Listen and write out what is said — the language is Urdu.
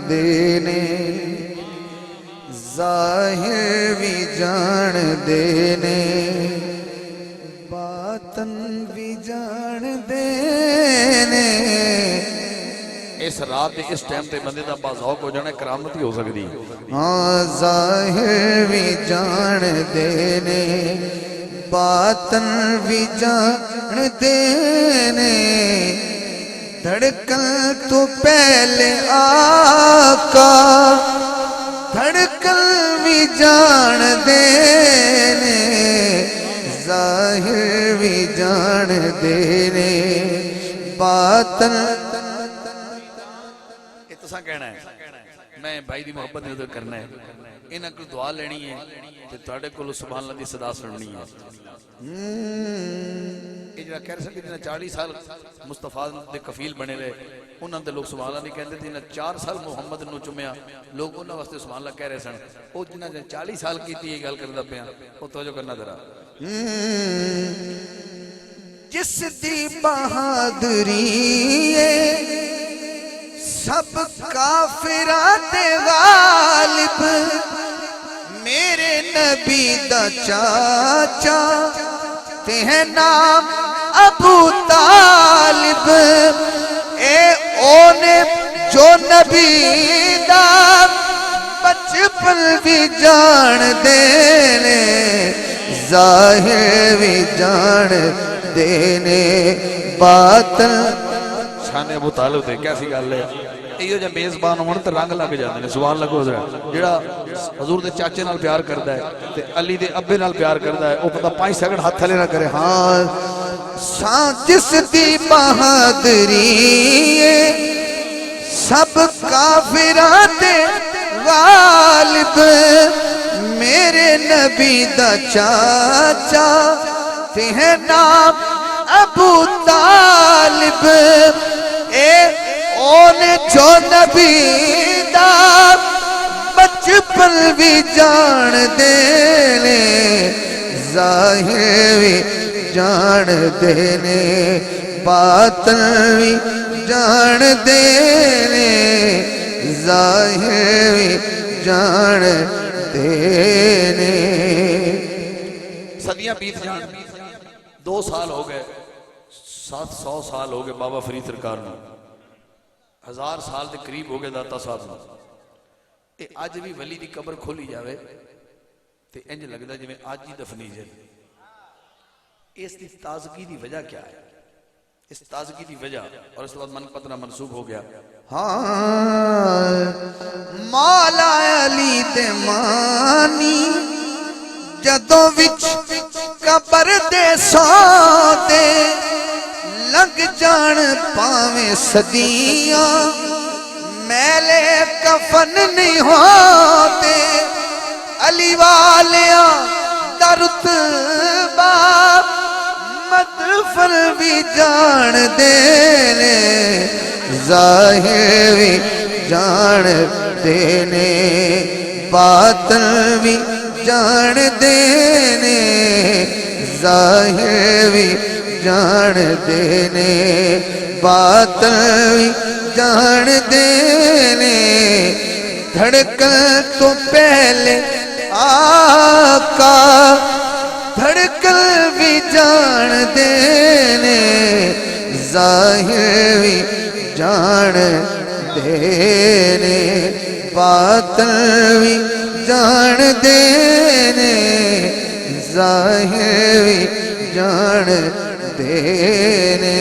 دے نے ظاہر بھی جان دے نے باطن بھی جان دے نے اس رات اس ٹائم تے بندے دا بازوق ہو جانا کرامت ہی ہو سکتی ہاں ظاہر بھی جان دے نے باطن بھی جان دے نے دھڑکن تو پہلے آقا دھڑکن بھی جان دے نے ظاہر بھی جان دے نے باطن اتسا کہنا ہے میں بھائی دی محبت نظر کرنا ہے انہاں کو دعا لینی ہے کہ تواڈے کول سبحان اللہ دی صدا سننی ہے یہ جڑا کہہ رہے ہیں 40 سال مصطفیٰ دے کفیل بنے رہے انہاں دے لوگ سبحان اللہ نہیں کہندے جنہاں 4 سال محمد نو چمیا لوگ انہاں واسطے سبحان اللہ کہہ رہے سن او جنہاں 40 سال کیتی یہ گل کردا پیا او توجہ کرنا ذرا جس دی بہادری ہے سب کافرات غالب میرے نبی دا چاچا تے ہے نام ابو طالب اے اونے جو نبی دا بچپن بھی جان دینے ظاہر بھی جان دینے باطن شان ابو طالب تے کیسی گل ہے ایو جے میزبان ہون تے رنگ لگ جاندے نے سبحان اللہ گزرا جڑا حضور دے چاچے نال پیار کردا ہے تے علی دے ابے نال پیار کردا ہے او پتہ 5 سیکنڈ ہاتھ تھلے نہ کرے ہاں جس دی بہادری سب کافرات غالب میرے نبی دا چاچا تے ہے نام ابو طالب اے اونے جو نبی دا بچپن بھی جان دینے ظاہر بھی جان دینے باطن بھی جان دینے ظاہر بھی جان دینے صدیاں بیت جان 2 سال ہو گئے 700 سال ہو گئے بابا فرید سرکار نے 1000 سال دے قریب ہو گئے داتا صاحب نے اے آج بھی ولی دی قبر کھولی جاوے تے انج لگدا جویں آج ہی دفنی جائے اس دی تازگی دی وجہ کیا ہے اس تازگی دی وجہ اور اس بعد من پتنا منسوخ ہو گیا ہاں مولا علی دے مانی جدوں وچ قبر دے سودے لگ جان پاویں صدیاں میلے کفن نہیں ہوتے علی والیاں درتبہ مدفن بھی جان دینے ظاہر بھی جان دینے باطن بھی جان دینے ظاہر بھی جان دینے باطن بھی جان دینے دھڑکن تو پہلے آقا دھڑکن بھی جان دینے ظاہر بھی جان دینے باطن بھی جان دینے ظاہر بھی جان دینے